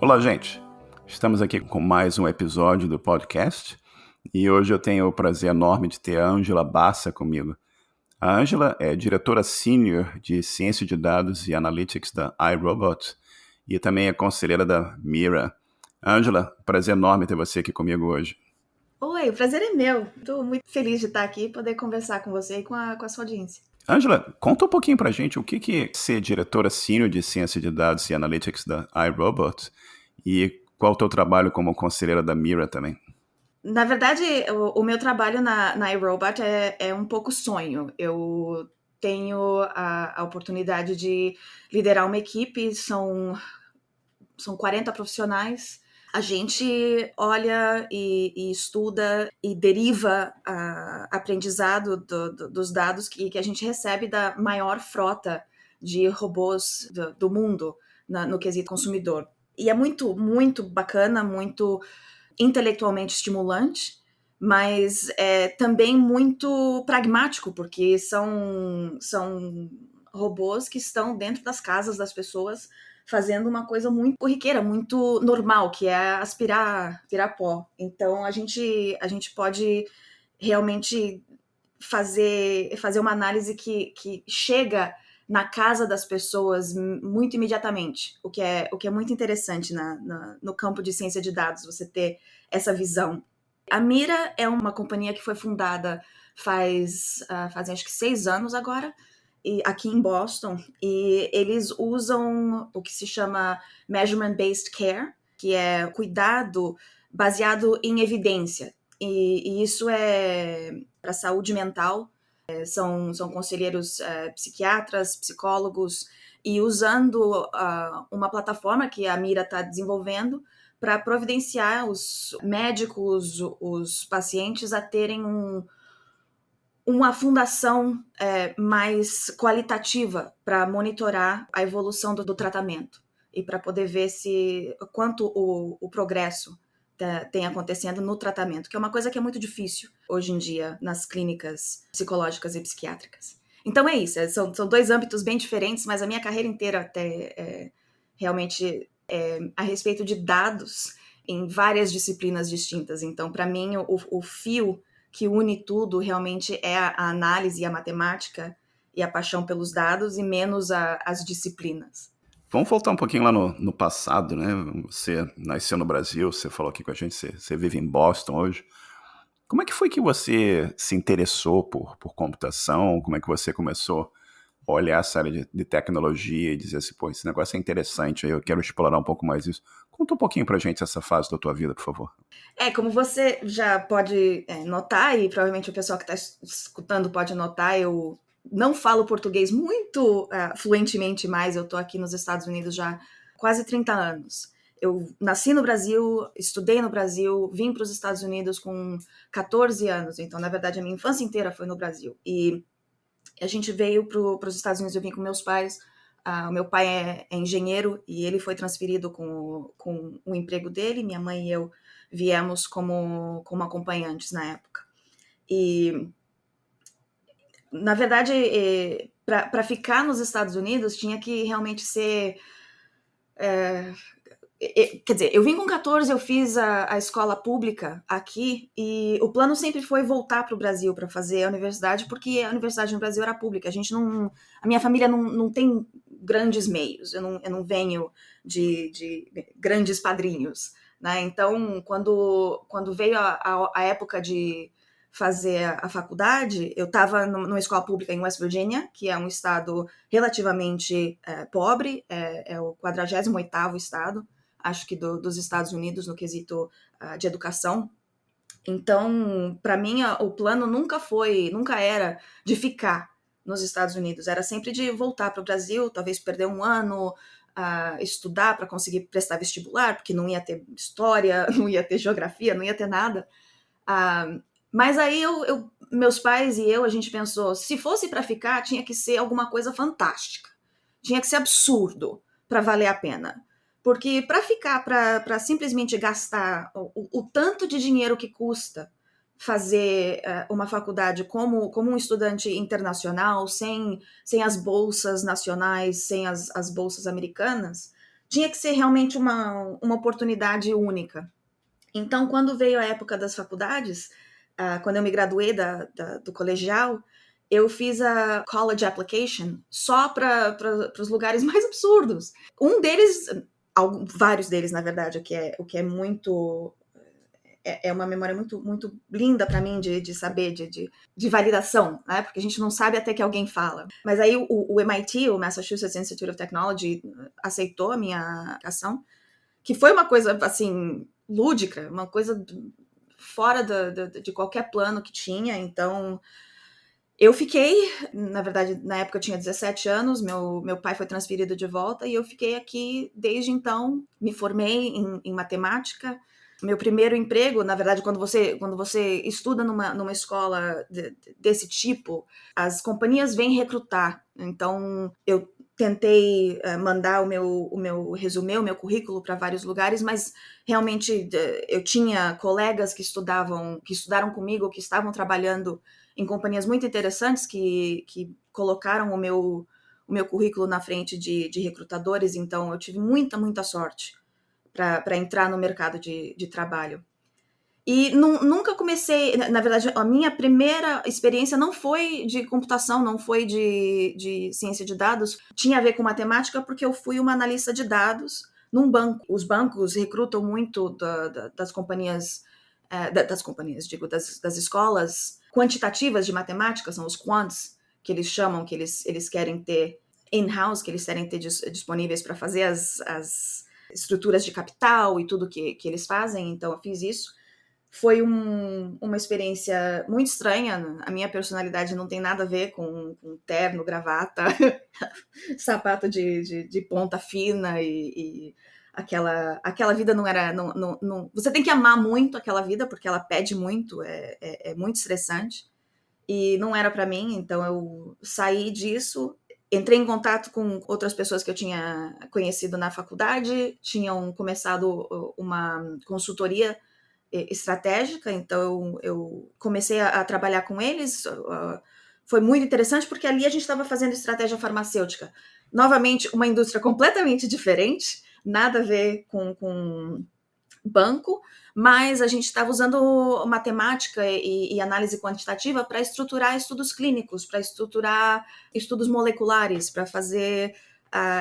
Olá, gente. Estamos aqui com mais um episódio do podcast e hoje eu tenho o prazer enorme de ter a Ângela Bassa comigo. A Ângela é diretora sênior de Ciência de Dados e Analytics da iRobot e também é conselheira da Mira. Ângela, prazer enorme ter você aqui comigo hoje. Oi, o prazer é meu. Estou muito feliz de estar aqui e poder conversar com você e com a sua audiência. Ângela, conta um pouquinho pra gente o que é ser diretora sênior de Ciência de Dados e Analytics da iRobot e qual é o teu trabalho como conselheira da Mira também. Na verdade, o meu trabalho na iRobot é um pouco sonho. Eu tenho a oportunidade de liderar uma equipe, são 40 profissionais. A gente olha e estuda e deriva aprendizado dos dados que a gente recebe da maior frota de robôs do mundo no quesito consumidor. E é muito, muito bacana, muito intelectualmente estimulante, mas é também muito pragmático, porque são robôs que estão dentro das casas das pessoas fazendo uma coisa muito corriqueira, muito normal, que é aspirar pó. Então a gente pode realmente fazer uma análise que chega na casa das pessoas muito imediatamente, o que é muito interessante no campo de ciência de dados, você ter essa visão. A Mira é uma companhia que foi fundada fazem acho que 6 anos agora, e aqui em Boston, e eles usam o que se chama Measurement-Based Care, que é cuidado baseado em evidência. E isso é para a saúde mental. São conselheiros psiquiatras, psicólogos, e usando uma plataforma que a Mira está desenvolvendo para providenciar os médicos, os pacientes a terem uma fundação mais qualitativa para monitorar a evolução do tratamento e para poder ver quanto o progresso tem acontecendo no tratamento, que é uma coisa que é muito difícil hoje em dia nas clínicas psicológicas e psiquiátricas. Então é isso, são 2 âmbitos bem diferentes, mas a minha carreira inteira até realmente a respeito de dados em várias disciplinas distintas. Então, para mim, o fio que une tudo realmente é a análise e a matemática e a paixão pelos dados e menos as disciplinas. Vamos voltar um pouquinho lá no passado, né? Você nasceu no Brasil, você falou aqui com a gente, você vive em Boston hoje. Como é que foi que você se interessou por computação? Como é que você começou a olhar essa área de tecnologia e dizer assim, pô, esse negócio é interessante, eu quero explorar um pouco mais isso. Conta um pouquinho pra gente essa fase da tua vida, por favor. Como você já pode notar, e provavelmente o pessoal que está escutando pode notar, eu não falo português muito fluentemente mais, eu estou aqui nos Estados Unidos já há quase 30 anos. Eu nasci no Brasil, estudei no Brasil, vim para os Estados Unidos com 14 anos, então, na verdade, a minha infância inteira foi no Brasil. E a gente veio para os Estados Unidos, eu vim com meus pais. O meu pai é engenheiro e ele foi transferido com o emprego dele. Minha mãe e eu viemos como acompanhantes na época. E, na verdade, para ficar nos Estados Unidos, tinha que realmente ser... Quer dizer, eu vim com 14, eu fiz a escola pública aqui e o plano sempre foi voltar para o Brasil para fazer a universidade, porque a universidade no Brasil era pública. A minha família não tem grandes meios, eu não venho de grandes padrinhos, né? Então, quando veio a época de fazer a faculdade, eu estava numa escola pública em West Virginia, que é um estado relativamente pobre, é o 48º estado, acho que dos Estados Unidos no quesito de educação. Então, para mim, o plano nunca era de ficar nos Estados Unidos, era sempre de voltar para o Brasil, talvez perder um ano, estudar para conseguir prestar vestibular, porque não ia ter história, não ia ter geografia, não ia ter nada. Mas aí meus pais e a gente pensou, se fosse para ficar, tinha que ser alguma coisa fantástica, tinha que ser absurdo para valer a pena. Porque para ficar, para simplesmente gastar o tanto de dinheiro que custa fazer uma faculdade como um estudante internacional, sem as bolsas nacionais, sem as bolsas americanas, tinha que ser realmente uma oportunidade única. Então, quando veio a época das faculdades, quando eu me graduei do colegial, eu fiz a college application só para os lugares mais absurdos. Um deles, vários deles, na verdade, o que é muito é uma memória muito, muito linda para mim de saber, de validação, né? Porque a gente não sabe até que alguém fala. Mas aí o MIT, o Massachusetts Institute of Technology, aceitou a minha ação, que foi uma coisa, assim, lúdica, uma coisa fora de qualquer plano que tinha. Então, eu fiquei, na verdade, na época eu tinha 17 anos, meu pai foi transferido de volta e eu fiquei aqui desde então, me formei em matemática. Meu primeiro emprego, na verdade, quando você estuda numa escola desse tipo, as companhias vêm recrutar. Então, eu tentei mandar o meu resumê, o meu currículo para vários lugares, mas realmente eu tinha colegas que estudaram comigo, que estavam trabalhando em companhias muito interessantes que colocaram o meu currículo na frente de recrutadores. Então, eu tive muita, muita sorte para entrar no mercado de trabalho. E nunca comecei, na verdade, a minha primeira experiência não foi de computação, não foi de ciência de dados, tinha a ver com matemática, porque eu fui uma analista de dados num banco. Os bancos recrutam muito das companhias, digo, das escolas quantitativas de matemática, são os quants, que eles chamam, que eles querem ter in-house, que eles querem ter disponíveis para fazer as estruturas de capital e tudo que eles fazem. Então, eu fiz isso. Foi uma experiência muito estranha. A minha personalidade não tem nada a ver com terno, gravata, sapato de ponta fina e aquela vida não era... Não, você tem que amar muito aquela vida, porque ela pede muito, é muito estressante. E não era para mim, então eu saí disso, entrei em contato com outras pessoas que eu tinha conhecido na faculdade, tinham começado uma consultoria estratégica, então eu comecei a trabalhar com eles. Foi muito interessante porque ali a gente estava fazendo estratégia farmacêutica. Novamente, uma indústria completamente diferente, nada a ver com banco, mas a gente estava usando matemática e análise quantitativa para estruturar estudos clínicos, para estruturar estudos moleculares, para fazer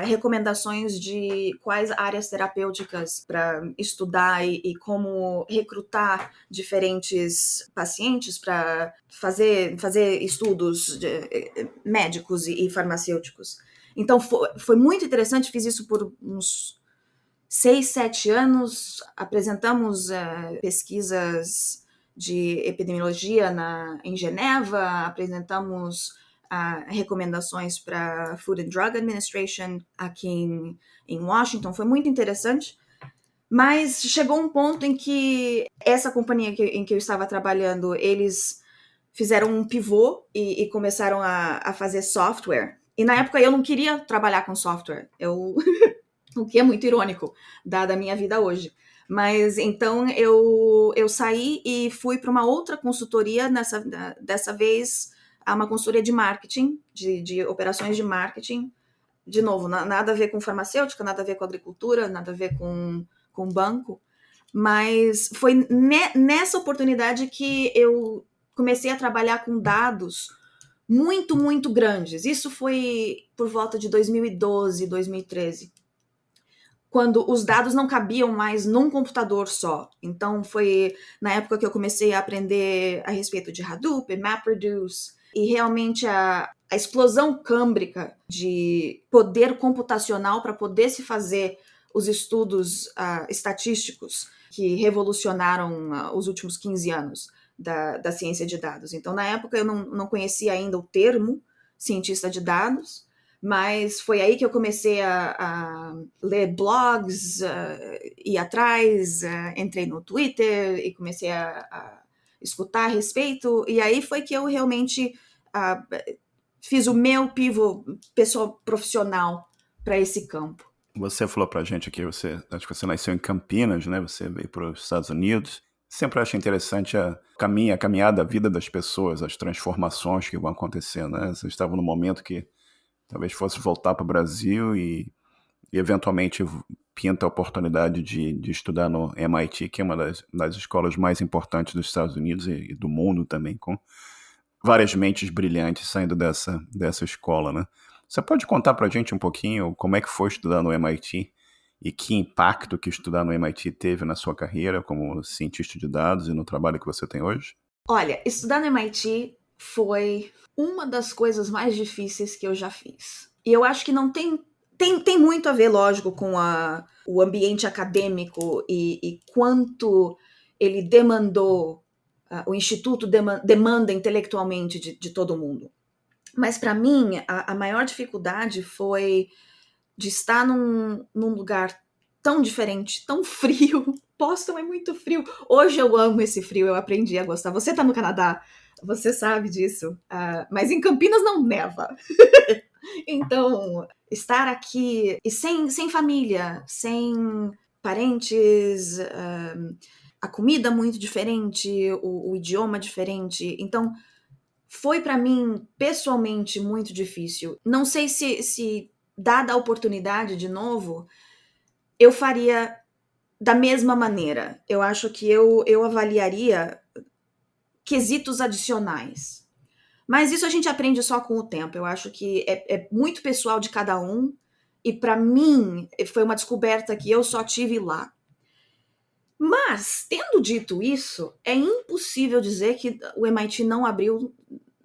recomendações de quais áreas terapêuticas para estudar e como recrutar diferentes pacientes para fazer estudos médicos e farmacêuticos. Então foi muito interessante, fiz isso por uns 6, 7 anos, apresentamos pesquisas de epidemiologia em Geneva, apresentamos recomendações para Food and Drug Administration aqui em Washington. Foi muito interessante, mas chegou um ponto em que essa companhia em que eu estava trabalhando, eles fizeram um pivô e começaram a fazer software. E na época eu não queria trabalhar com software. O que é muito irônico, dada a minha vida hoje. Mas então eu saí e fui para uma outra consultoria, dessa vez uma consultoria de marketing, de operações de marketing. De novo, nada a ver com farmacêutica, nada a ver com agricultura, nada a ver com banco. Mas foi nessa oportunidade que eu comecei a trabalhar com dados muito, muito grandes. Isso foi por volta de 2012, 2013. Quando os dados não cabiam mais num computador só. Então, foi na época que eu comecei a aprender a respeito de Hadoop, MapReduce, e realmente a explosão câmbrica de poder computacional para poder se fazer os estudos estatísticos que revolucionaram os últimos 15 anos da ciência de dados. Então, na época, eu não conhecia ainda o termo cientista de dados, mas foi aí que eu comecei a ler blogs, ir atrás, entrei no Twitter e comecei a escutar a respeito. E aí foi que eu realmente fiz o meu pivô pessoal profissional para esse campo. Você falou pra gente aqui, acho que você nasceu em Campinas, né? Você veio para os Estados Unidos. Sempre acho interessante a caminhada da vida das pessoas, as transformações que vão acontecendo, né? Você estava num momento que talvez fosse voltar para o Brasil e e eventualmente pinta a oportunidade de estudar no MIT, que é uma das escolas mais importantes dos Estados Unidos e do mundo também, com várias mentes brilhantes saindo dessa escola, né? Você pode contar pra gente um pouquinho como é que foi estudar no MIT e que impacto que estudar no MIT teve na sua carreira como cientista de dados e no trabalho que você tem hoje? Olha, estudar no MIT foi uma das coisas mais difíceis que eu já fiz. E eu acho que não tem muito a ver, lógico, com o ambiente acadêmico e quanto ele demandou, o instituto demanda intelectualmente de todo mundo. Mas para mim, a maior dificuldade foi de estar num lugar tão diferente, tão frio. Boston é muito frio. Hoje eu amo esse frio, eu aprendi a gostar. Você tá no Canadá, você sabe disso. Mas em Campinas não neva. Então, estar aqui e sem família, sem parentes, a comida muito diferente, o idioma diferente. Então, foi para mim pessoalmente muito difícil. Não sei se dada a oportunidade de novo, eu faria da mesma maneira. Eu acho que eu avaliaria quesitos adicionais. Mas isso a gente aprende só com o tempo. Eu acho que é muito pessoal de cada um. E para mim, foi uma descoberta que eu só tive lá. Mas, tendo dito isso, é impossível dizer que o MIT não abriu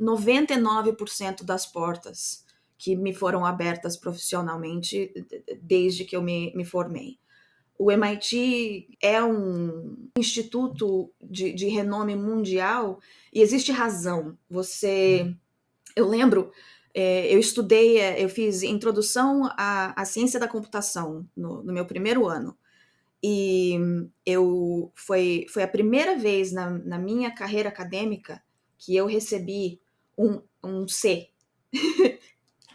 99% das portas que me foram abertas profissionalmente desde que eu me formei. O MIT é um instituto de renome mundial e existe razão. Eu lembro, eu estudei, eu fiz introdução à ciência da computação no meu primeiro ano. E foi a primeira vez na minha carreira acadêmica que eu recebi um C.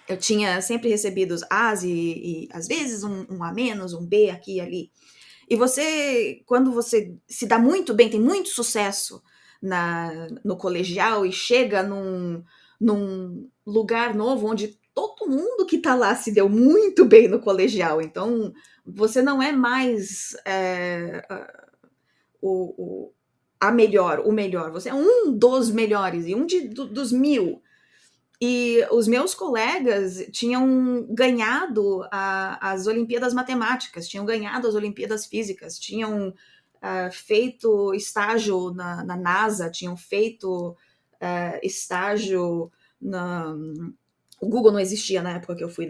Eu tinha sempre recebido os As e às vezes um A menos, um B aqui e ali. E quando você se dá muito bem, tem muito sucesso no colegial e chega num lugar novo onde todo mundo que tá lá se deu muito bem no colegial. Então, você não é mais o melhor. Você é um dos melhores e dos 1000. E os meus colegas tinham ganhado as Olimpíadas Matemáticas, tinham ganhado as Olimpíadas Físicas, tinham feito estágio na NASA, tinham feito estágio na. O Google não existia na época que eu fui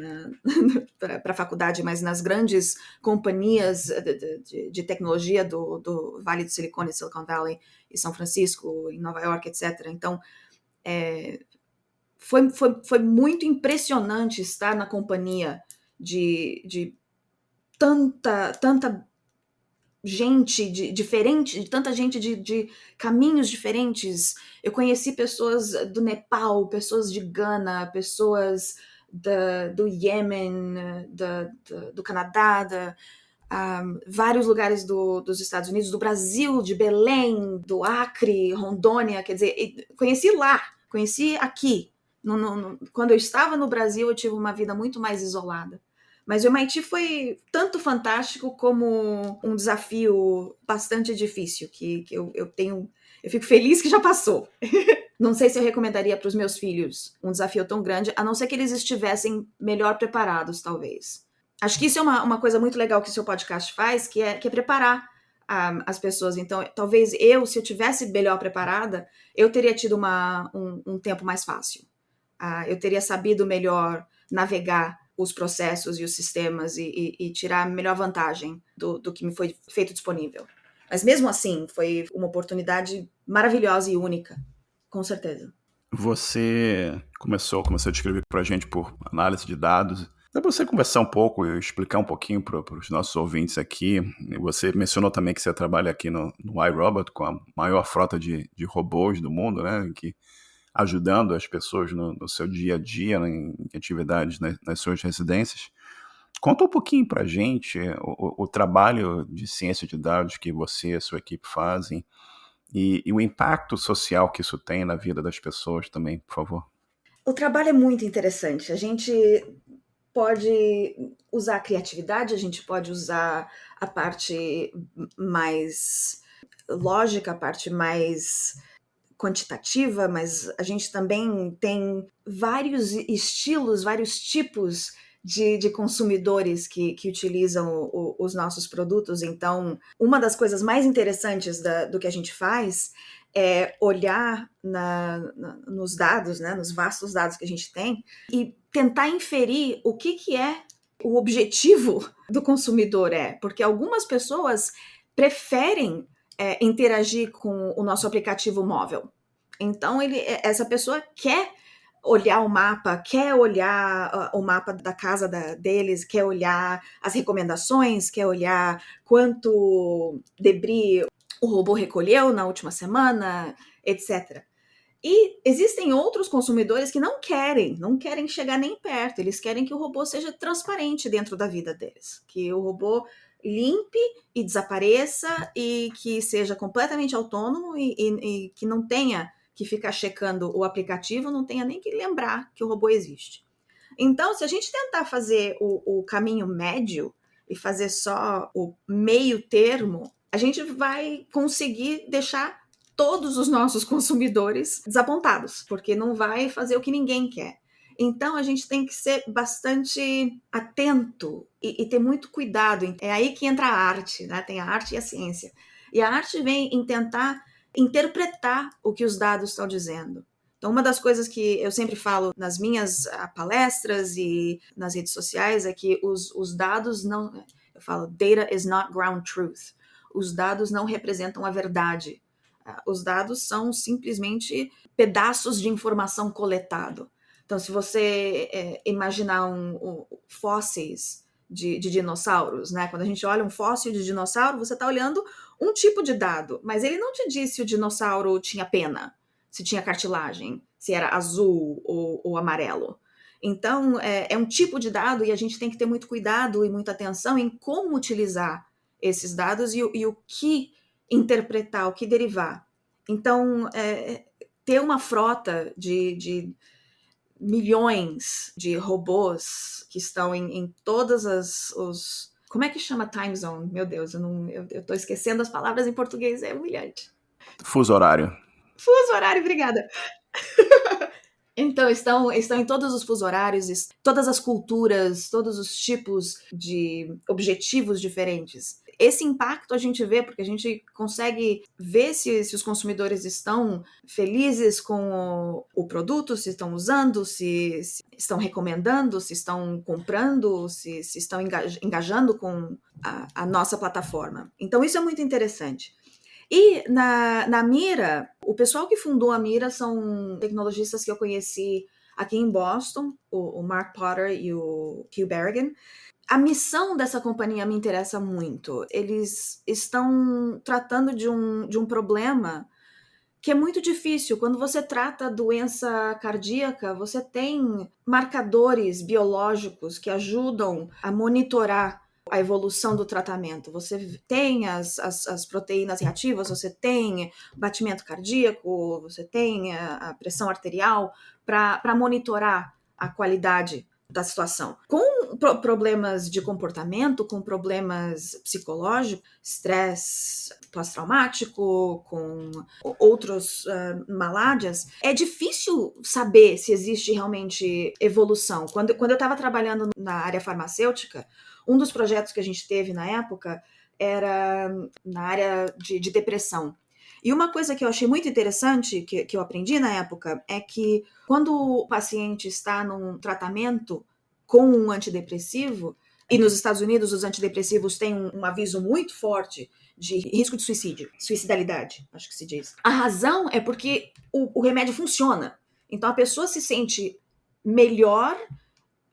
para a faculdade, mas nas grandes companhias de tecnologia do Vale do Silicone, Silicon Valley, e São Francisco, em Nova York, etc. Então, foi muito impressionante estar na companhia de tanta gente diferente, de tanta gente de caminhos diferentes. Eu conheci pessoas do Nepal, pessoas de Gana, pessoas do Iêmen, do Canadá, vários lugares dos Estados Unidos, do Brasil, de Belém, do Acre, Rondônia, quer dizer, conheci lá, conheci aqui. Quando eu estava no Brasil, eu tive uma vida muito mais isolada. Mas o MIT foi tanto fantástico como um desafio bastante difícil, que eu fico feliz que já passou. Não sei se eu recomendaria para os meus filhos um desafio tão grande, a não ser que eles estivessem melhor preparados, talvez. Acho que isso é uma coisa muito legal que o seu podcast faz, que é preparar as pessoas. Então, talvez se eu tivesse melhor preparada, eu teria tido um tempo mais fácil. Eu teria sabido melhor navegar os processos e os sistemas e tirar a melhor vantagem do que me foi feito disponível. Mas mesmo assim, foi uma oportunidade maravilhosa e única, com certeza. Você começou a descrever para a gente por análise de dados. Dá para você conversar um pouco e explicar um pouquinho para os nossos ouvintes aqui. Você mencionou também que você trabalha aqui no iRobot, com a maior frota de robôs do mundo, né? Que ajudando as pessoas no seu dia a dia, né, em atividades nas suas residências. Conta um pouquinho para a gente o trabalho de ciência de dados que você e a sua equipe fazem e o impacto social que isso tem na vida das pessoas também, por favor. O trabalho é muito interessante. A gente pode usar a criatividade, a gente pode usar a parte mais lógica, a parte mais quantitativa, mas a gente também tem vários estilos, vários tipos de consumidores que utilizam os nossos produtos. Então, uma das coisas mais interessantes do que a gente faz é olhar nos dados, né, nos vastos dados que a gente tem, e tentar inferir o que é o objetivo do consumidor porque algumas pessoas preferem interagir com o nosso aplicativo móvel. Então, essa pessoa quer olhar o mapa, quer olhar o mapa da casa deles, quer olhar as recomendações, quer olhar quanto debris o robô recolheu na última semana, etc. E existem outros consumidores que não querem chegar nem perto, eles querem que o robô seja transparente dentro da vida deles, que o robô limpe e desapareça e que seja completamente autônomo e que não tenha que ficar checando o aplicativo, não tenha nem que lembrar que o robô existe. Então, se a gente tentar fazer o caminho médio e fazer só o meio termo, a gente vai conseguir deixar todos os nossos consumidores desapontados, porque não vai fazer o que ninguém quer. Então, a gente tem que ser bastante atento e ter muito cuidado. É aí que entra a arte, né? Tem a arte e a ciência. E a arte vem em tentar interpretar o que os dados estão dizendo. Então, uma das coisas que eu sempre falo nas minhas palestras e nas redes sociais é que os dados não... Eu falo, data is not ground truth. Os dados não representam a verdade. Os dados são simplesmente pedaços de informação coletado. Então, se você imaginar fósseis de dinossauros, né? Quando a gente olha um fóssil de dinossauro, você está olhando um tipo de dado, mas ele não te diz se o dinossauro tinha pena, se tinha cartilagem, se era azul ou amarelo. Então, é um tipo de dado e a gente tem que ter muito cuidado e muita atenção em como utilizar esses dados e o que interpretar, o que derivar. Então, ter uma frota de milhões de robôs que estão em todas os... Como é que chama time zone? Meu Deus, eu tô esquecendo as palavras em português, é humilhante. Fuso horário. Fuso horário, obrigada. Então, estão em todos os fusos horários, todas as culturas, todos os tipos de objetivos diferentes. Esse impacto a gente vê porque a gente consegue ver se os consumidores estão felizes com o produto, se estão usando, se estão recomendando, se estão comprando, se estão engajando com a nossa plataforma. Então, isso é muito interessante. E na Mira, o pessoal que fundou a Mira são tecnologistas que eu conheci aqui em Boston, o Mark Potter e o Hugh Berrigan. A missão dessa companhia me interessa muito. Eles estão tratando de um problema que é muito difícil. Quando você trata doença cardíaca, você tem marcadores biológicos que ajudam a monitorar a evolução do tratamento. Você tem as proteínas reativas, você tem batimento cardíaco, você tem a pressão arterial para monitorar a qualidade da situação. Com problemas de comportamento, com problemas psicológicos, estresse pós-traumático, com outros maládias, é difícil saber se existe realmente evolução. Quando eu estava trabalhando na área farmacêutica, um dos projetos que a gente teve na época era na área de depressão. E uma coisa que eu achei muito interessante, que eu aprendi na época, é que quando o paciente está num tratamento com um antidepressivo, e nos Estados Unidos os antidepressivos têm um aviso muito forte de risco de suicídio, suicidalidade, acho que se diz. A razão é porque o remédio funciona. Então a pessoa se sente melhor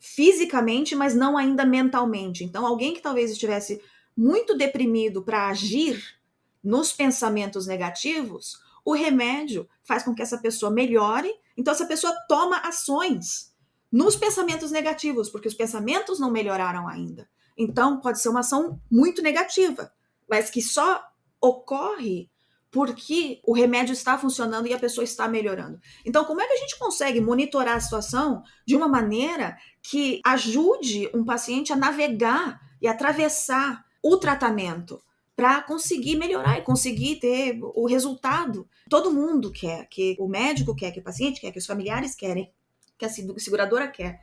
fisicamente, mas não ainda mentalmente. Então alguém que talvez estivesse muito deprimido para agir nos pensamentos negativos, o remédio faz com que essa pessoa melhore, então essa pessoa toma ações nos pensamentos negativos, porque os pensamentos não melhoraram ainda. Então pode ser uma ação muito negativa, mas que só ocorre porque o remédio está funcionando e a pessoa está melhorando. Então, como é que a gente consegue monitorar a situação de uma maneira que ajude um paciente a navegar e atravessar o tratamento para conseguir melhorar e conseguir ter o resultado? Todo mundo quer, que o médico quer, que o paciente quer, que os familiares querem, que a seguradora quer.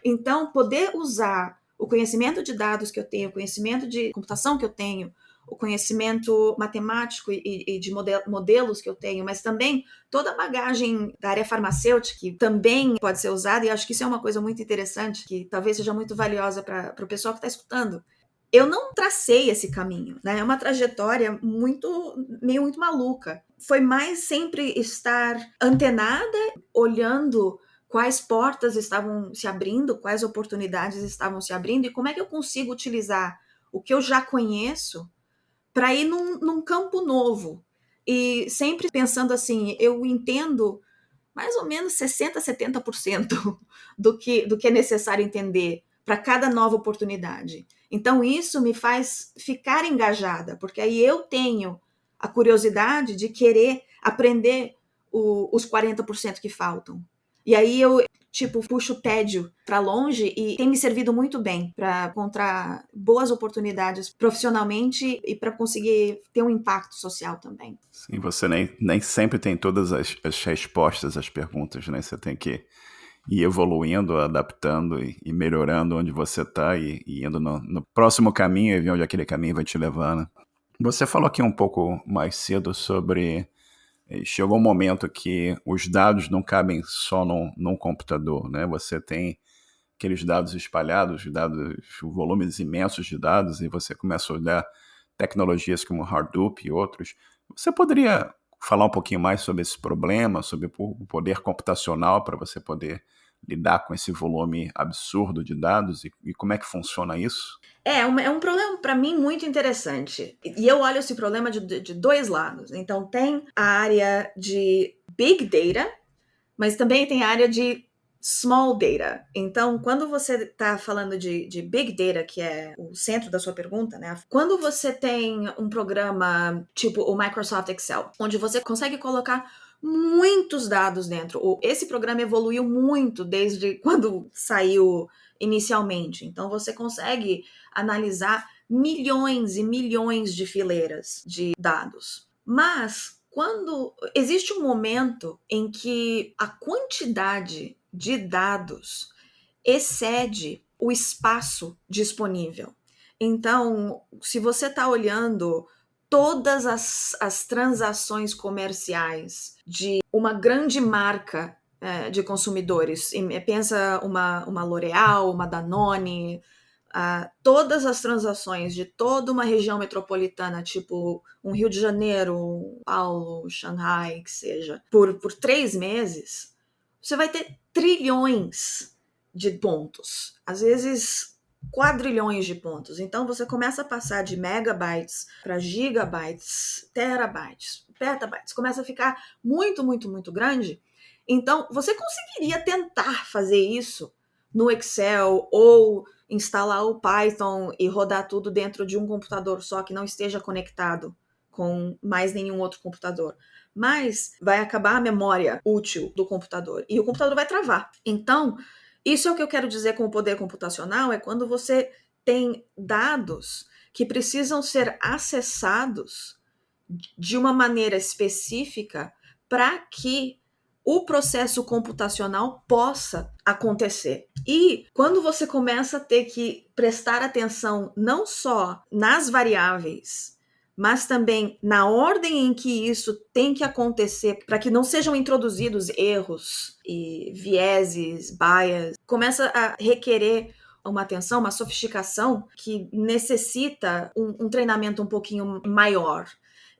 Então, poder usar o conhecimento de dados que eu tenho, o conhecimento de computação que eu tenho, o conhecimento matemático e de modelos que eu tenho, mas também toda a bagagem da área farmacêutica que também pode ser usada, e acho que isso é uma coisa muito interessante, que talvez seja muito valiosa para o pessoal que está escutando. Eu não tracei esse caminho, né? É uma trajetória meio muito maluca. Foi mais sempre estar antenada, olhando quais portas estavam se abrindo, quais oportunidades estavam se abrindo e como é que eu consigo utilizar o que eu já conheço para ir num campo novo. E sempre pensando assim, eu entendo mais ou menos 60%, 70% do que é necessário entender para cada nova oportunidade. Então, isso me faz ficar engajada, porque aí eu tenho a curiosidade de querer aprender os 40% que faltam. E aí eu, tipo, puxo o tédio para longe e tem me servido muito bem para encontrar boas oportunidades profissionalmente e para conseguir ter um impacto social também. Sim, você nem sempre tem todas as respostas às perguntas, né? Você tem que ir evoluindo, adaptando e melhorando onde você está e indo no próximo caminho e ver onde aquele caminho vai te levando. Você falou aqui um pouco mais cedo sobre chegou um momento que os dados não cabem só num computador, né? Você tem aqueles dados espalhados, volumes imensos de dados, e você começa a olhar tecnologias como Hadoop e outros. Você poderia falar um pouquinho mais sobre esse problema, sobre o poder computacional para você poder lidar com esse volume absurdo de dados e como é que funciona isso? É um problema para mim muito interessante. E eu olho esse problema de dois lados. Então, tem a área de Big Data, mas também tem a área de Small Data. Então, quando você está falando de Big Data, que é o centro da sua pergunta, né? Quando você tem um programa tipo o Microsoft Excel, onde você consegue colocar muitos dados dentro. Esse programa evoluiu muito desde quando saiu inicialmente. Então, você consegue analisar milhões e milhões de fileiras de dados. Mas quando existe um momento em que a quantidade de dados excede o espaço disponível. Então, se você está olhando todas as transações comerciais de uma grande marca de consumidores, pensa uma L'Oréal, uma Danone, todas as transações de toda uma região metropolitana, tipo um Rio de Janeiro, um Paulo, Xangai, que seja, por 3 meses, você vai ter trilhões de pontos, às vezes quadrilhões de pontos. Então você começa a passar de megabytes para gigabytes, terabytes, petabytes, começa a ficar muito, muito, muito grande. Então você conseguiria tentar fazer isso no Excel ou instalar o Python e rodar tudo dentro de um computador só que não esteja conectado com mais nenhum outro computador. Mas vai acabar a memória útil do computador e o computador vai travar. Então, isso é o que eu quero dizer com o poder computacional, é quando você tem dados que precisam ser acessados de uma maneira específica para que o processo computacional possa acontecer. E quando você começa a ter que prestar atenção não só nas variáveis, mas também na ordem em que isso tem que acontecer para que não sejam introduzidos erros e vieses, bias, começa a requerer uma atenção, uma sofisticação que necessita um treinamento um pouquinho maior.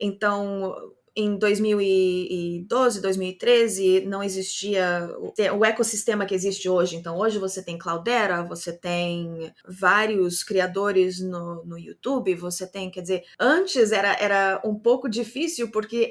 Então, em 2012, 2013, não existia o ecossistema que existe hoje. Então, hoje você tem Cloudera, você tem vários criadores no YouTube, você tem, quer dizer, antes era um pouco difícil porque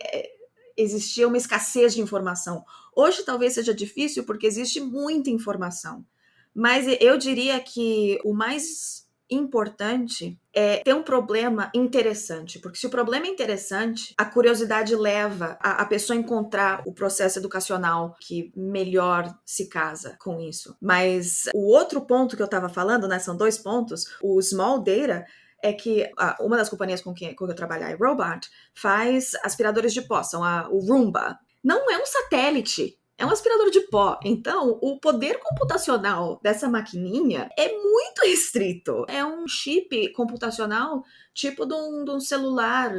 existia uma escassez de informação. Hoje talvez seja difícil porque existe muita informação. Mas eu diria que o mais importante é ter um problema interessante, porque se o problema é interessante, a curiosidade leva a pessoa a encontrar o processo educacional que melhor se casa com isso. Mas o outro ponto que eu estava falando, né, são 2 pontos, o Small Data é que uma das companhias com que eu trabalho, a iRobot, faz aspiradores de pó, são o Roomba. Não é um satélite, é um aspirador de pó. Então, o poder computacional dessa maquininha é muito restrito. É um chip computacional tipo de um celular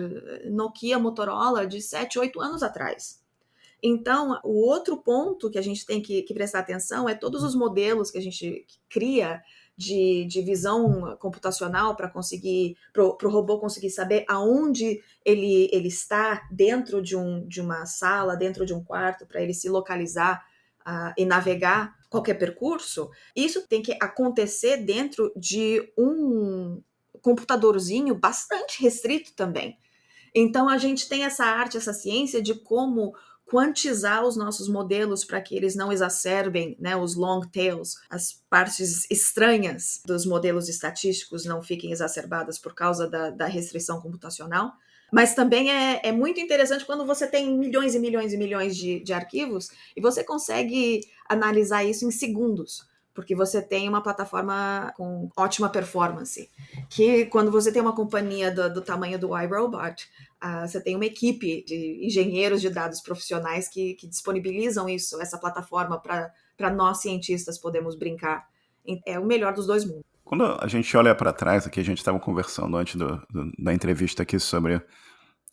Nokia, Motorola de 7, 8 anos atrás. Então, o outro ponto que a gente tem que prestar atenção é todos os modelos que a gente cria de visão computacional para conseguir, para o robô conseguir saber aonde ele está dentro de uma sala, dentro de um quarto, para ele se localizar e navegar qualquer percurso. Isso tem que acontecer dentro de um computadorzinho bastante restrito também. Então, a gente tem essa arte, essa ciência de como quantizar os nossos modelos para que eles não exacerbem, né, os long tails, as partes estranhas dos modelos estatísticos não fiquem exacerbadas por causa da restrição computacional. Mas também é muito interessante quando você tem milhões e milhões e milhões de arquivos e você consegue analisar isso em segundos, porque você tem uma plataforma com ótima performance, que quando você tem uma companhia do tamanho do iRobot, você tem uma equipe de engenheiros de dados profissionais que disponibilizam isso, essa plataforma para nós cientistas podermos brincar. É o melhor dos dois mundos. Quando a gente olha para trás, aqui a gente estava conversando antes da entrevista aqui sobre...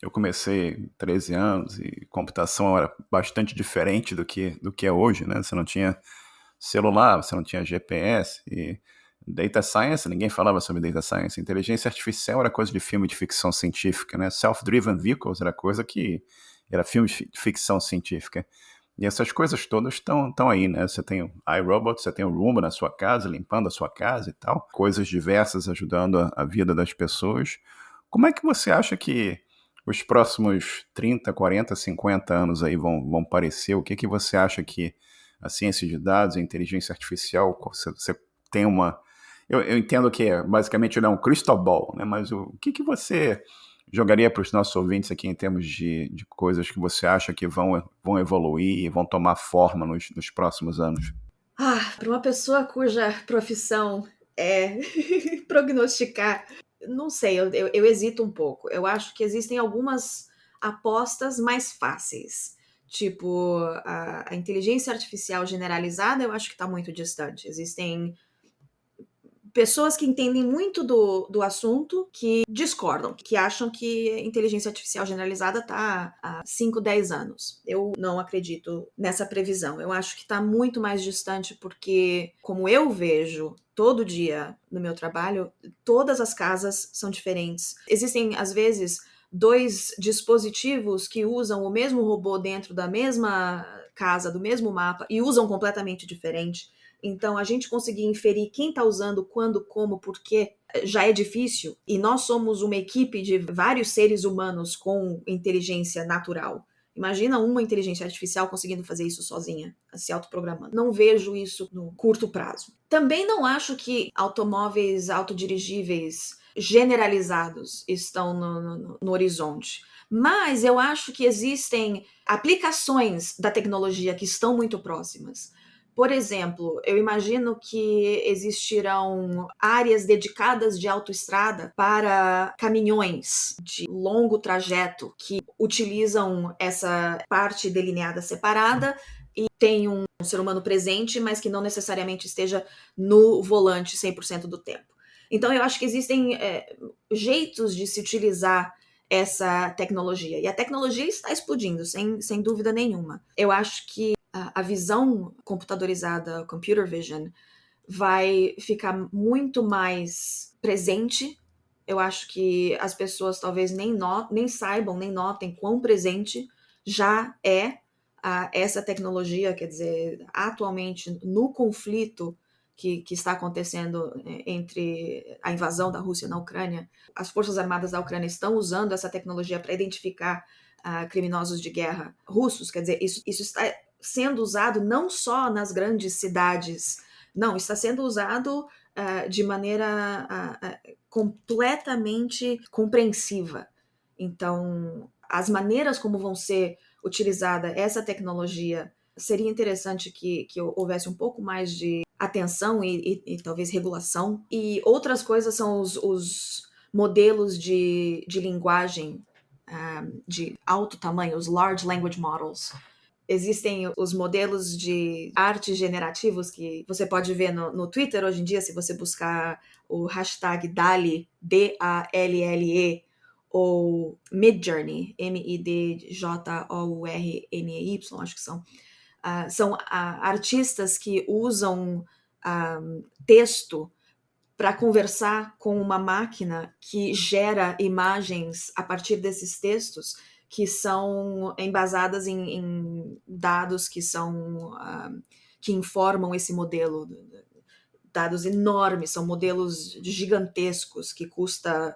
Eu comecei 13 anos e computação era bastante diferente do que é hoje, né? Você não tinha celular, você não tinha GPS e data science, ninguém falava sobre data science. Inteligência artificial era coisa de filme de ficção científica, né? Self-driven vehicles era coisa que era filme de ficção científica. E essas coisas todas estão aí, né? Você tem o iRobot, você tem o Roomba na sua casa, limpando a sua casa e tal. Coisas diversas ajudando a vida das pessoas. Como é que você acha que os próximos 30, 40, 50 anos aí vão parecer? O que você acha que a ciência de dados, a inteligência artificial, você tem uma... Eu entendo que basicamente não é um crystal ball, né? Mas o que você jogaria para os nossos ouvintes aqui em termos de coisas que você acha que vão evoluir e vão tomar forma nos próximos anos? Para uma pessoa cuja profissão é prognosticar, não sei, eu hesito um pouco. Eu acho que existem algumas apostas mais fáceis. Tipo, a inteligência artificial generalizada, eu acho que está muito distante. Existem pessoas que entendem muito do assunto que discordam, que acham que a inteligência artificial generalizada está há 5, 10 anos. Eu não acredito nessa previsão. Eu acho que está muito mais distante porque, como eu vejo todo dia no meu trabalho, todas as casas são diferentes. Existem, às vezes, 2 dispositivos que usam o mesmo robô dentro da mesma casa, do mesmo mapa, e usam completamente diferente. Então, a gente conseguir inferir quem está usando, quando, como, por quê, já é difícil. E nós somos uma equipe de vários seres humanos com inteligência natural. Imagina uma inteligência artificial conseguindo fazer isso sozinha, se autoprogramando. Não vejo isso no curto prazo. Também não acho que automóveis autodirigíveis generalizados estão no horizonte. Mas eu acho que existem aplicações da tecnologia que estão muito próximas. Por exemplo, eu imagino que existirão áreas dedicadas de autoestrada para caminhões de longo trajeto que utilizam essa parte delineada separada e tem um ser humano presente, mas que não necessariamente esteja no volante 100% do tempo. Então, eu acho que existem jeitos de se utilizar essa tecnologia. E a tecnologia está explodindo, sem dúvida nenhuma. Eu acho que a visão computadorizada, computer vision, vai ficar muito mais presente. Eu acho que as pessoas talvez nem saibam, nem notem quão presente já é essa tecnologia, quer dizer, atualmente no conflito que está acontecendo entre a invasão da Rússia na Ucrânia, as Forças Armadas da Ucrânia estão usando essa tecnologia para identificar criminosos de guerra russos, quer dizer, isso está sendo usado não só nas grandes cidades, não, está sendo usado de maneira completamente compreensiva. Então, as maneiras como vão ser utilizada essa tecnologia, seria interessante que houvesse um pouco mais de atenção e talvez regulação. E outras coisas são os modelos de linguagem de alto tamanho, os Large Language Models. Existem os modelos de arte generativos que você pode ver no Twitter hoje em dia, se você buscar o hashtag DALL-E, D-A-L-L-E, ou Midjourney, M-I-D-J-O-U-R-N-E-Y, acho que são. São artistas que usam texto para conversar com uma máquina que gera imagens a partir desses textos que são embasadas em dados que são que informam esse modelo. Dados enormes, são modelos gigantescos que custam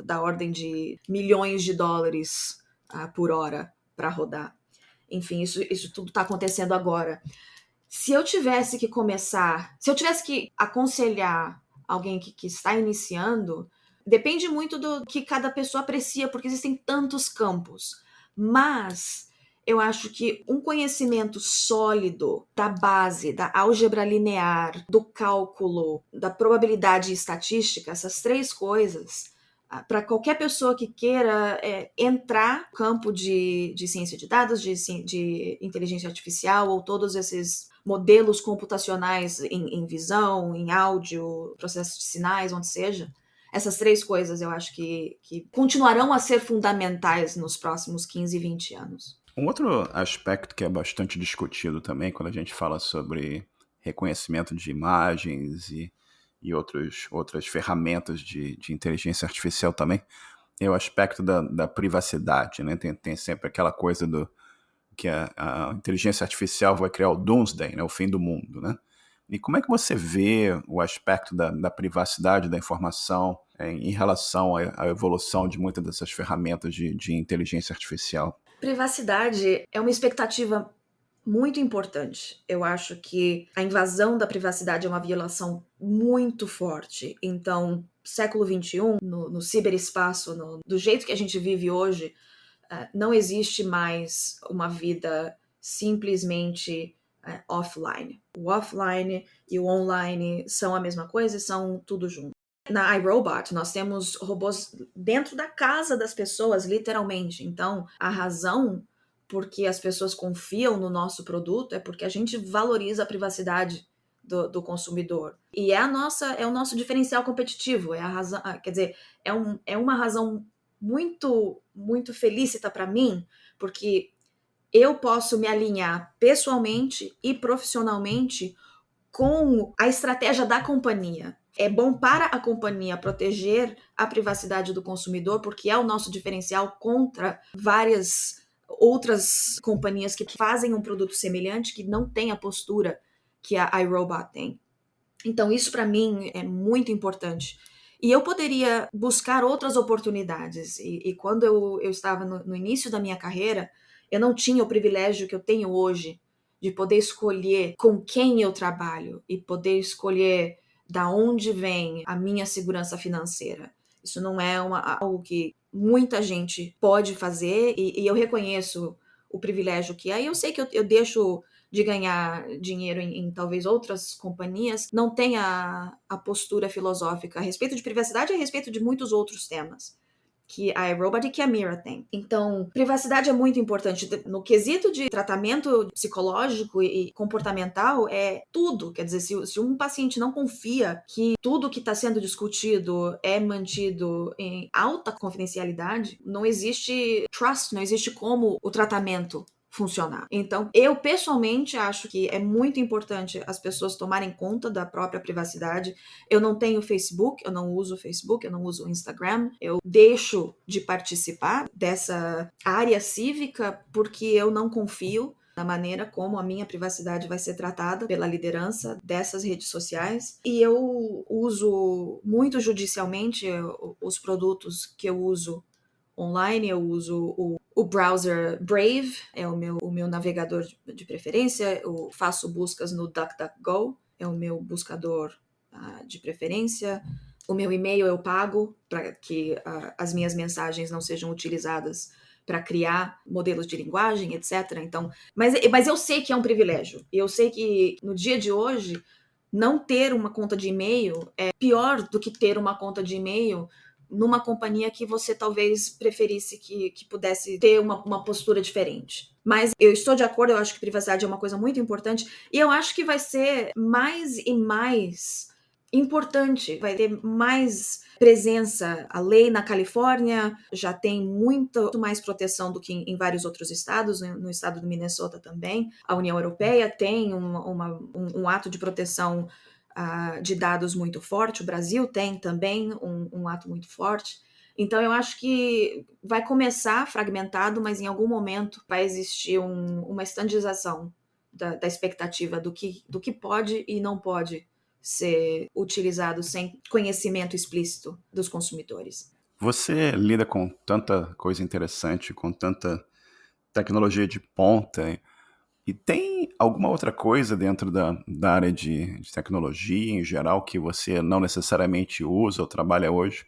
da ordem de milhões de dólares por hora para rodar. Enfim, isso tudo está acontecendo agora. Se eu tivesse que aconselhar alguém que está iniciando, depende muito do que cada pessoa aprecia, porque existem tantos campos. Mas eu acho que um conhecimento sólido da base, da álgebra linear, do cálculo, da probabilidade e estatística, essas três coisas, para qualquer pessoa que queira entrar no campo de ciência de dados, de inteligência artificial, ou todos esses modelos computacionais em visão, em áudio, processo de sinais, onde seja, essas três coisas eu acho que continuarão a ser fundamentais nos próximos 15, 20 anos. Um outro aspecto que é bastante discutido também quando a gente fala sobre reconhecimento de imagens e outras ferramentas de inteligência artificial também é o aspecto da privacidade, né? Tem sempre aquela coisa do que a inteligência artificial vai criar o doomsday, né? O fim do mundo, né? E como é que você vê o aspecto da privacidade da informação em relação à evolução de muitas dessas ferramentas de inteligência artificial? Privacidade é uma expectativa muito importante. Eu acho que a invasão da privacidade é uma violação muito forte. Então, século XXI, no ciberespaço, do jeito que a gente vive hoje, não existe mais uma vida simplesmente offline. O offline e o online são a mesma coisa e são tudo junto. Na iRobot, nós temos robôs dentro da casa das pessoas, literalmente. Então, a razão por que as pessoas confiam no nosso produto é porque a gente valoriza a privacidade do consumidor. E é o nosso diferencial competitivo. É a razão, quer dizer, é uma razão muito, muito felícita para mim, porque eu posso me alinhar pessoalmente e profissionalmente com a estratégia da companhia. É bom para a companhia proteger a privacidade do consumidor, porque é o nosso diferencial contra várias outras companhias que fazem um produto semelhante, que não tem a postura que a iRobot tem. Então, isso para mim é muito importante. E eu poderia buscar outras oportunidades. E quando eu estava no início da minha carreira, eu não tinha o privilégio que eu tenho hoje de poder escolher com quem eu trabalho e poder escolher da onde vem a minha segurança financeira. Isso não é algo que muita gente pode fazer e eu reconheço o privilégio que é. E eu sei que eu deixo de ganhar dinheiro em talvez outras companhias, não tem a postura filosófica a respeito de privacidade e a respeito de muitos outros temas que a iRobot e que a Mira tem. Então, privacidade é muito importante. No quesito de tratamento psicológico e comportamental, é tudo. Quer dizer, se um paciente não confia que tudo que está sendo discutido é mantido em alta confidencialidade, não existe trust, não existe como o tratamento funcionar. Então, eu pessoalmente acho que é muito importante as pessoas tomarem conta da própria privacidade. Eu não tenho Facebook, eu não uso Facebook, eu não uso Instagram. Eu deixo de participar dessa área cívica porque eu não confio na maneira como a minha privacidade vai ser tratada pela liderança dessas redes sociais. E eu uso muito judicialmente os produtos que eu uso online. Eu uso o browser Brave, é o meu navegador de preferência. Eu faço buscas no DuckDuckGo, é o meu buscador de preferência. O meu e-mail eu pago para que as minhas mensagens não sejam utilizadas para criar modelos de linguagem, etc. Então, mas eu sei que é um privilégio. E eu sei que no dia de hoje, não ter uma conta de e-mail é pior do que ter uma conta de e-mail numa companhia que você talvez preferisse que pudesse ter uma postura diferente. Mas eu estou de acordo, eu acho que privacidade é uma coisa muito importante e eu acho que vai ser mais e mais importante, vai ter mais presença. A lei na Califórnia já tem muito mais proteção do que em vários outros estados, no estado do Minnesota também. A União Europeia tem um ato de proteção de dados muito forte, o Brasil tem também um ato muito forte. Então eu acho que vai começar fragmentado, mas em algum momento vai existir uma estandardização da expectativa do que pode e não pode ser utilizado sem conhecimento explícito dos consumidores. Você lida com tanta coisa interessante, com tanta tecnologia de ponta, e tem alguma outra coisa dentro da área de tecnologia em geral que você não necessariamente usa ou trabalha hoje,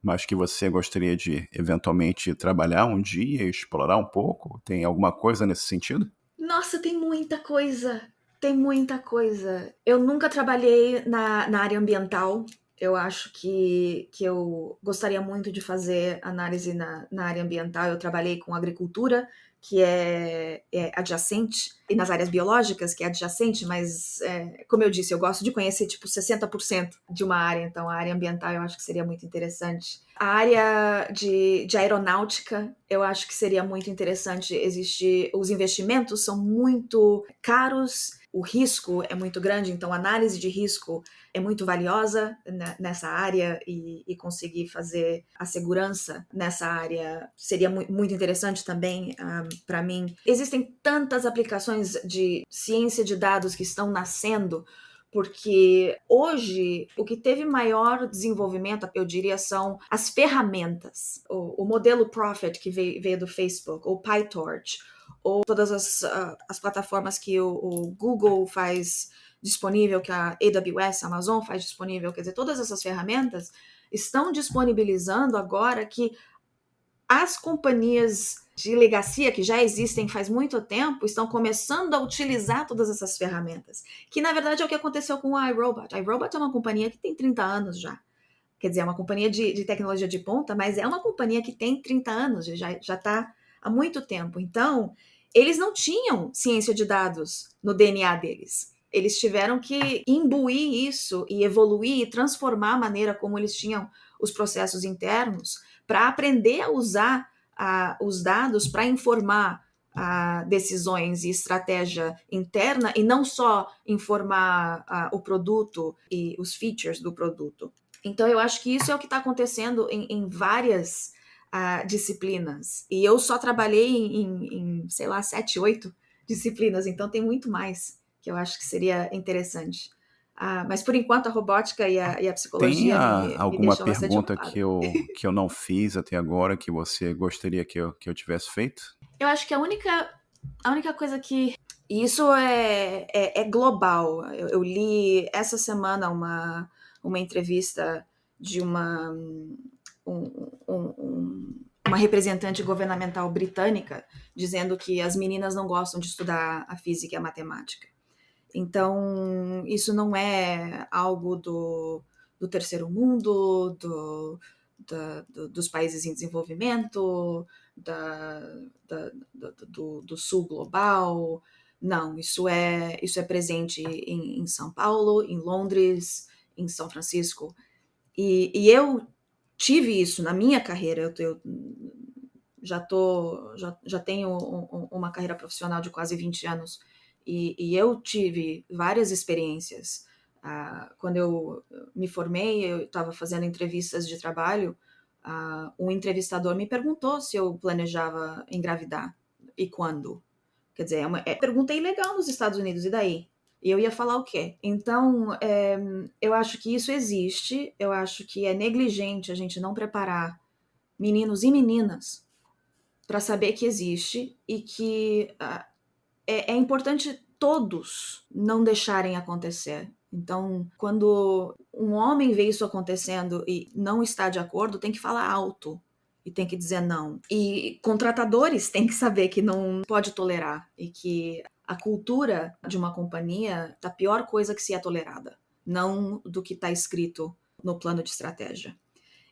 mas que você gostaria de eventualmente trabalhar um dia e explorar um pouco? Tem alguma coisa nesse sentido? Nossa, tem muita coisa. Tem muita coisa. Eu nunca trabalhei na área ambiental. Eu acho que eu gostaria muito de fazer análise na área ambiental. Eu trabalhei com agricultura, que é adjacente, e nas áreas biológicas, que é adjacente, mas, como eu disse, eu gosto de conhecer tipo 60% de uma área, então a área ambiental eu acho que seria muito interessante. A área de aeronáutica, eu acho que seria muito interessante existir. Os investimentos são muito caros, o risco é muito grande, então a análise de risco é muito valiosa nessa área e conseguir fazer a segurança nessa área seria muito interessante também para mim. Existem tantas aplicações de ciência de dados que estão nascendo, porque hoje o que teve maior desenvolvimento, eu diria, são as ferramentas. O modelo Prophet que veio do Facebook, ou PyTorch, ou todas as plataformas que o Google faz disponível, que a AWS, a Amazon faz disponível, quer dizer, todas essas ferramentas estão disponibilizando agora que as companhias de legacia que já existem faz muito tempo estão começando a utilizar todas essas ferramentas, que na verdade é o que aconteceu com a iRobot. A iRobot é uma companhia que tem 30 anos já. Quer dizer, é uma companhia de tecnologia de ponta, mas é uma companhia que tem 30 anos, já está há muito tempo. Então, eles não tinham ciência de dados no DNA deles. Eles tiveram que imbuir isso e evoluir e transformar a maneira como eles tinham os processos internos para aprender a usar os dados para informar decisões e estratégia interna e não só informar o produto e os features do produto. Então, eu acho que isso é o que está acontecendo em várias disciplinas. E eu só trabalhei sei lá, 7, 8 disciplinas, então tem muito mais que eu acho que seria interessante. Mas, por enquanto, a robótica e a Tem psicologia me alguma deixam bastante pergunta ocupada. que eu não fiz até agora que você gostaria que eu tivesse feito? Eu acho que a única coisa que... E isso é global. Eu li essa semana uma entrevista de uma representante governamental britânica dizendo que as meninas não gostam de estudar a física e a matemática. Então, isso não é algo do terceiro mundo, dos países em desenvolvimento, do sul global. Não, isso é presente em São Paulo, em Londres, em São Francisco. E eu tive isso na minha carreira. Eu já tenho uma carreira profissional de quase 20 anos e eu tive várias experiências. Quando eu me formei, eu estava fazendo entrevistas de trabalho, um entrevistador me perguntou se eu planejava engravidar e quando. Quer dizer, é uma pergunta ilegal nos Estados Unidos, e daí? E eu ia falar o quê? Então, eu acho que isso existe, eu acho que é negligente a gente não preparar meninos e meninas para saber que existe e que é importante todos não deixarem acontecer. Então, quando um homem vê isso acontecendo e não está de acordo, tem que falar alto e tem que dizer não. E contratadores têm que saber que não pode tolerar e que a cultura de uma companhia tá a pior coisa que se é tolerada, não do que está escrito no plano de estratégia.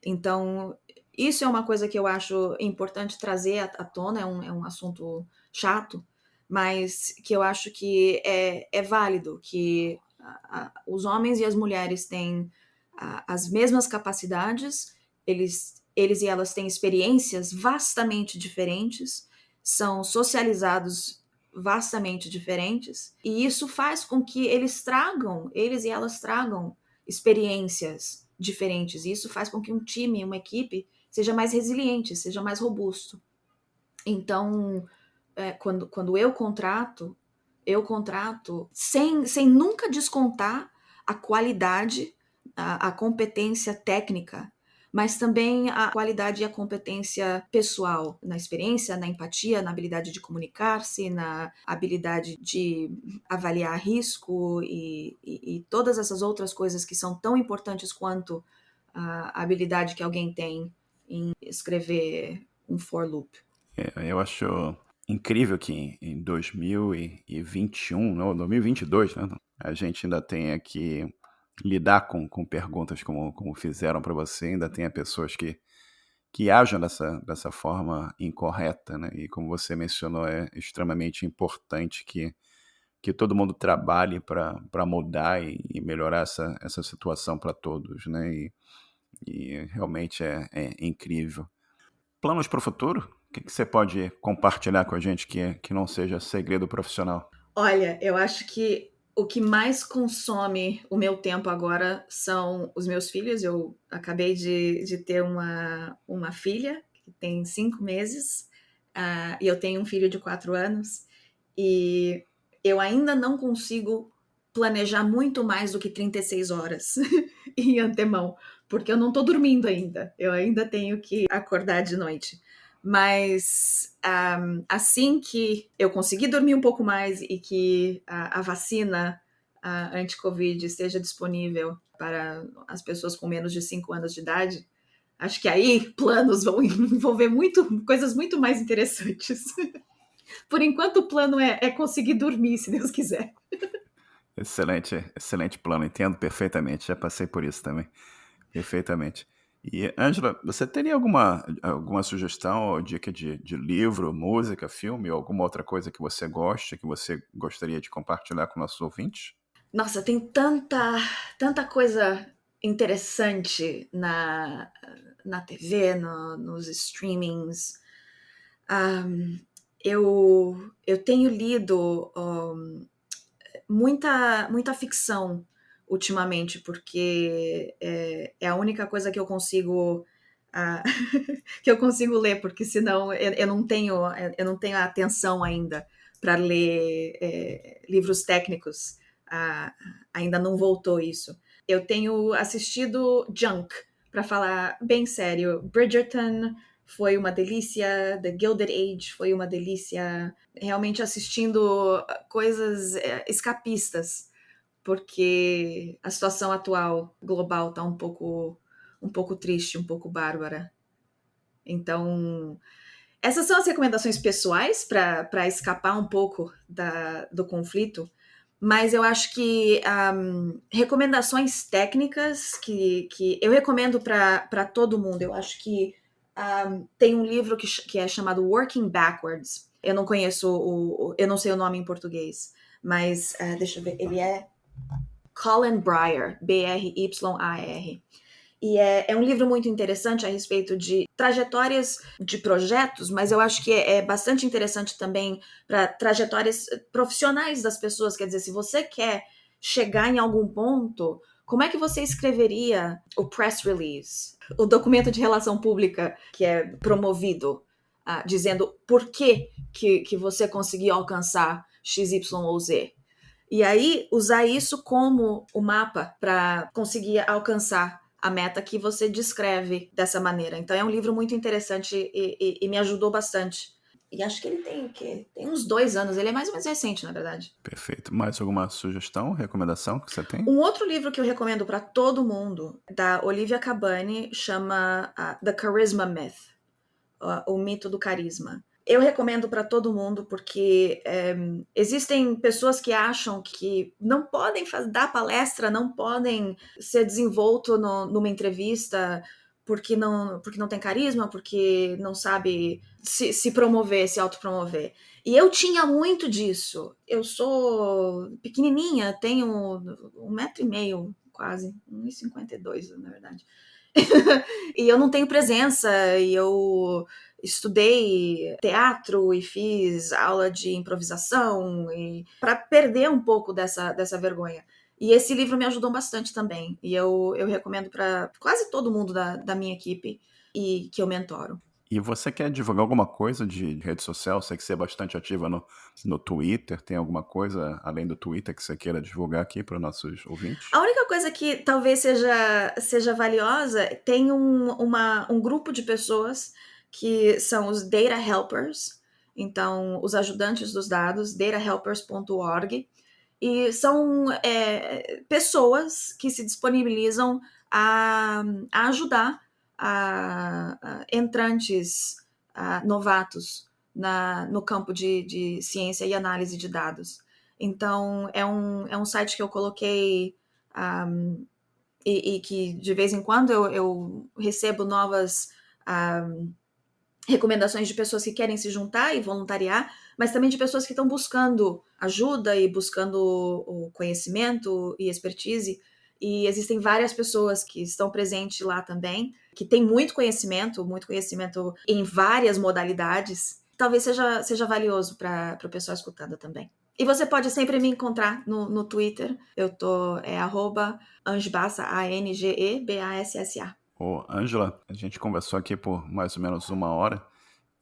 Então, isso é uma coisa que eu acho importante trazer à tona, é um assunto chato, mas que eu acho que é válido, que os homens e as mulheres têm as mesmas capacidades, eles e elas têm experiências vastamente diferentes, são socializados vastamente diferentes, e isso faz com que eles e elas tragam experiências diferentes. E isso faz com que um time, uma equipe, seja mais resiliente, seja mais robusto. Então, quando eu contrato sem nunca descontar a qualidade, a competência técnica, mas também a qualidade e a competência pessoal, na experiência, na empatia, na habilidade de comunicar-se, na habilidade de avaliar risco e todas essas outras coisas que são tão importantes quanto a habilidade que alguém tem em escrever um for loop. Eu acho incrível que em 2021, não, 2022, né, a gente ainda tenha que lidar com perguntas como fizeram para você, ainda tenha pessoas que ajam dessa forma incorreta, né? E como você mencionou, é extremamente importante que todo mundo trabalhe para mudar e melhorar essa situação para todos, né? E realmente é incrível. Planos para o futuro? O que você pode compartilhar com a gente que não seja segredo profissional? Olha, eu acho que o que mais consome o meu tempo agora são os meus filhos. Eu acabei de ter uma filha que tem 5 meses, e eu tenho um filho de 4 anos, e eu ainda não consigo planejar muito mais do que 36 horas em antemão, porque eu não estou dormindo ainda. Eu ainda tenho que acordar de noite. Mas assim que eu conseguir dormir um pouco mais e que a vacina anti-Covid esteja disponível para as pessoas com menos de 5 anos de idade, acho que aí planos vão envolver coisas muito mais interessantes. Por enquanto, o plano é conseguir dormir, se Deus quiser. Excelente plano, entendo perfeitamente, já passei por isso também, perfeitamente. E, Ângela, você teria alguma sugestão ou dica de livro, música, filme ou alguma outra coisa que você goste, que você gostaria de compartilhar com nossos ouvintes? Nossa, tem tanta coisa interessante na TV, nos streamings. Eu tenho lido muita ficção ultimamente, porque é a única coisa que eu consigo que eu consigo ler, porque senão eu não tenho a atenção ainda para ler livros técnicos. Ainda não voltou isso. Eu tenho assistido Junk, para falar bem sério. Bridgerton foi uma delícia, The Gilded Age foi uma delícia, realmente assistindo coisas escapistas, porque a situação atual global está um pouco triste, um pouco bárbara. Então, essas são as recomendações pessoais para escapar um pouco do conflito, mas eu acho que recomendações técnicas que eu recomendo para todo mundo. Eu acho que tem um livro que é chamado Working Backwards. Eu não conheço, eu não sei o nome em português, mas deixa eu ver, ele é Colin Bryar, Bryar. E é um livro muito interessante a respeito de trajetórias de projetos, mas eu acho que é bastante interessante também para trajetórias profissionais das pessoas. Quer dizer, se você quer chegar em algum ponto, como é que você escreveria o press release, o documento de relação pública que é promovido, dizendo por que você conseguiu alcançar X, Y ou Z? E aí, usar isso como o mapa para conseguir alcançar a meta que você descreve dessa maneira. Então, é um livro muito interessante e me ajudou bastante. E acho que ele tem o quê? Tem uns 2 anos. Ele é mais ou menos recente, na verdade. Perfeito. Mais alguma sugestão, recomendação que você tem? Um outro livro que eu recomendo para todo mundo, da Olivia Cabani, chama The Charisma Myth, o mito do carisma. Eu recomendo para todo mundo porque existem pessoas que acham que não podem dar palestra, não podem ser desenvolto numa entrevista porque não tem carisma, porque não sabe se promover, se autopromover. E eu tinha muito disso. Eu sou pequenininha, tenho 1,5 m quase, 1,52 m na verdade. E eu não tenho presença, e eu estudei teatro e fiz aula de improvisação e para perder um pouco dessa vergonha. E esse livro me ajudou bastante também. E eu recomendo para quase todo mundo da minha equipe e que eu mentoro. E você quer divulgar alguma coisa de rede social? Sei que você é bastante ativa no Twitter. Tem alguma coisa além do Twitter que você queira divulgar aqui para os nossos ouvintes? A única coisa que talvez seja valiosa, tem um grupo de pessoas que são os Data Helpers, então os ajudantes dos dados, datahelpers.org, e são pessoas que se disponibilizam a ajudar entrantes, novatos no campo de ciência e análise de dados. Então, é um site que eu coloquei e que de vez em quando eu recebo novas recomendações de pessoas que querem se juntar e voluntariar, mas também de pessoas que estão buscando ajuda e buscando o conhecimento e expertise. E existem várias pessoas que estão presentes lá também, que têm muito conhecimento em várias modalidades. Talvez seja valioso para o pessoal escutando também. E você pode sempre me encontrar no Twitter. Eu tô @angebassa, ANGEBASSA. Ô, Ângela, a gente conversou aqui por mais ou menos 1 hora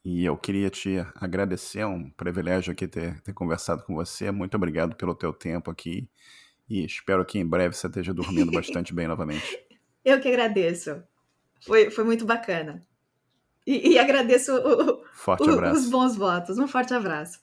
e eu queria te agradecer, é um privilégio aqui ter conversado com você. Muito obrigado pelo teu tempo aqui e espero que em breve você esteja dormindo bastante bem novamente. Eu que agradeço. Foi muito bacana. E agradeço Forte os abraço. bons votos. Um forte abraço.